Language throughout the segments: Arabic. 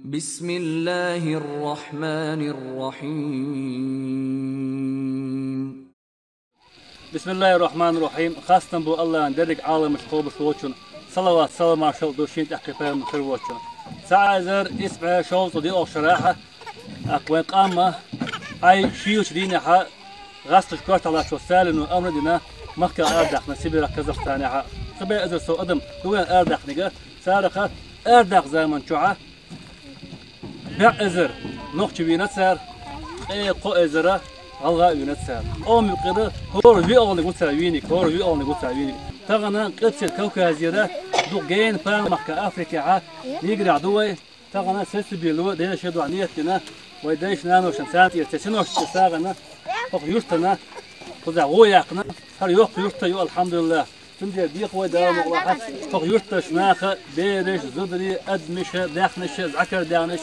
بسم الله الرحمن الرحيم. بسم الله الرحمن الرحيم. خاصة بو الله ندرك عالم الخوب شوچن صلوات سلام عشر دوشين تحقيقا من خير وچن ساعزر اسمع شوط دي او شراحة اقوى قامة اي شيوش دينها غسل شكوات على شو سالن وامر دينا مخكا اردخ نسيبي كازاخستان خبي ازر سو ادم دوين اردخ نيجا سارخة اردخ زمن شوعة ازر نوخش بينات سار اي قو ازره غلغا بينات سار او مقدر هور في اول نقول ساويني هور في اول نقول ساويني تغنى قدس كوكازيرا دو جين فان مكا افريقيا يقرا عدوي تغنى سيسبيلو دينا شدو عنيتنا ويدايش نانو شنسات يتسنوش تساغنا فوق يشتنا خذا غوياقنا هر يوق يشتا يو الحمد لله تندي ديق ويدا مغلحات فوق يشتا شناخه بيرش زدري ادمش داخنش زعكر دانش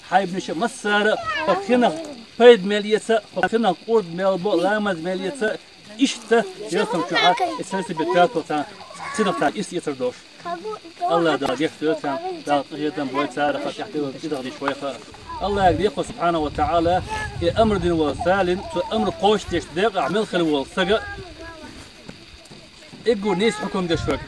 حيب نش مسار فكنا فايد ماليته فكنا قرد مالبو لامز ماليته إشته يركم شعار السلسلة بتاعته تان سنة إس يتردوش الله دا يختار تان دا يدم بويت سار خاطر يحتوي يدغدي شوي الله يقدر سبحانه وتعالى أمر دين وسالن أمر قوش تشدق عمل خل والسجا يقول نيس حكم دشوك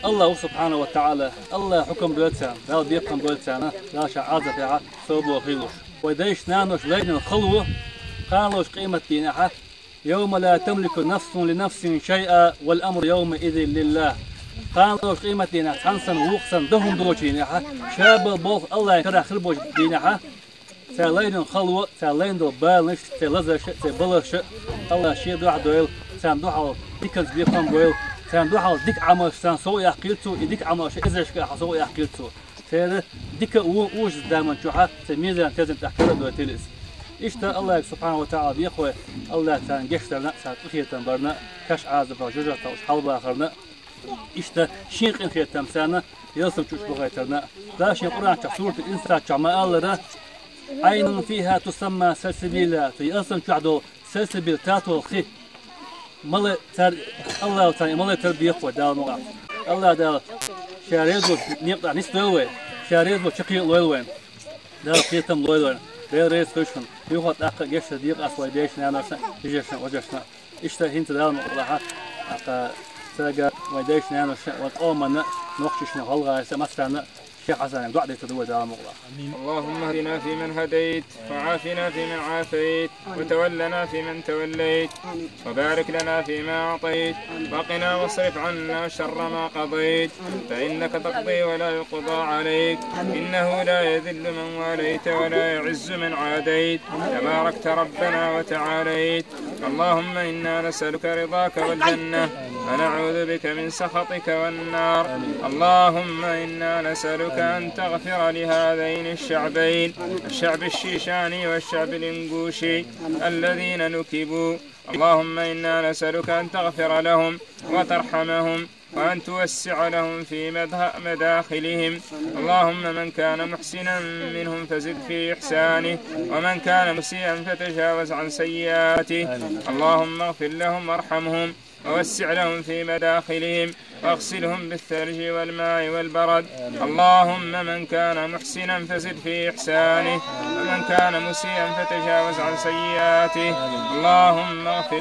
الله سبحانه وتعالى الله حكم بلتان لا بيقم بلتان لا شعازة فيها صوب وخيلوش وديش نانوش لين الخلوة قالوش قيمة دينها يوم لا تملك نفس لنفس شيئا والأمر يومئذ لله قالوش قيمة دينها حنسن ووقسن دهم دوشينها شاب البوخ الله يكره خلبوش دينها سالين الخلوة سالين دو بالنش سلزش سبلش الله شيء دوح دويل سان دوح ديكز بيقم دويل سان دوح ديك عمل سان سو يحكيلتو ديك عمل شيء إزاش كحسو يحكيلتو سير ديك ووش دائما شوحة تميزا تزن تحكيله دو تلس إشتا الله سبحانه وتعالى بيخوي الله تان جشتنا سات خيتن برنا كش عازف وجوجة توش حلب آخرنا إشتا شينق إن خيتن سانا يلسم شوش بغيترنا لا شيء قرآن سورة الإنسان شما الله عين فيها تسمى سلسبيلا يلسم شعدو سلسبيل تاتو الخي مال تر الله تعالى مال تربية ودال مغا الله دال شاريزو نيقطع نستوي شاريزو شقي لويلوين دال خيتم لويلوين دال ريس فيشن يخوت أخ جيش ديق أسوي ديش نانوسنا يجشنا وجشنا إشتا هنت دال مغلحة أخ ساقا ويديش نانوسنا وتقومنا نوخشنا هالغا مثلا شيخ حسن دعاء تدوي دال مغلحة اللهم اهدنا فيمن هديت وعافنا فيمن عافيت وتولنا فيمن توليت وبارك لنا فيما أعطيت وقنا واصرف عنا شر ما قضيت فإنك تقضي ولا يقضى عليك إنه لا يذل من واليت ولا يعز من عاديت تباركت ربنا وتعاليت اللهم إنا نسألك رضاك والجنة ونعوذ بك من سخطك والنار اللهم إنا نسألك أن تغفر لهذين الشعبين الشعب الشيشاني والشعب الإنجوشي الذين نكبوا اللهم إنا نسألك أن تغفر لهم وترحمهم وأن توسع لهم في مداخلهم اللهم من كان محسنا منهم فزد في إحسانه ومن كان مسيئا فتجاوز عن سيئاته اللهم اغفر لهم وارحمهم ووسع لهم في مداخلهم واغسلهم بالثلج والماء والبرد اللهم من كان محسنا فزد في إحسانه ومن كان مسيئا فتجاوز عن سيئاته اللهم اغفر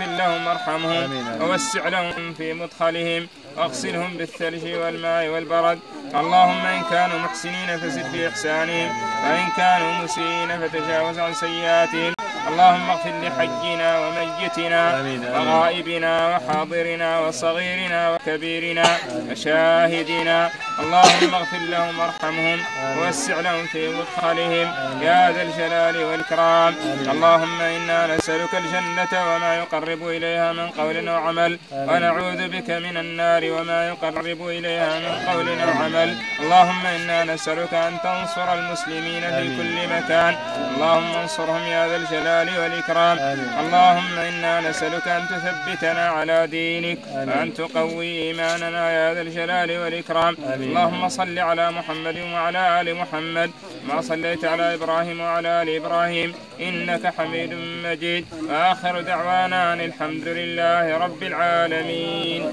لهم وارحمهم ووسع لهم في مدخلهم واغسلهم بالثلج والماء والبرد اللهم إن كانوا محسنين فزد في إحسانهم وإن كانوا مسيئين فتجاوز عن سيئاتهم اللهم اغفر لحينا وميتنا وغائبنا وحاضرنا وصغيرنا وكبيرنا وشاهدنا اللهم اغفر لهم وارحمهم ووسع لهم في مدخلهم يا ذا الجلال والإكرام اللهم إنا نسألك الجنة وما يقرب إليها من قول وعمل ونعوذ بك من النار وما يقرب إليها من قول وعمل اللهم إنا نسألك أن تنصر المسلمين في كل مكان اللهم انصرهم يا ذا الجلال والإكرام اللهم إنا نسألك أن تثبتنا على دينك وأن تقوي إيماننا يا ذا الجلال والإكرام اللهم صل على محمد وعلى آل محمد ما صليت على إبراهيم وعلى آل إبراهيم إنك حميد مجيد وآخر دعوانا أن الحمد لله رب العالمين.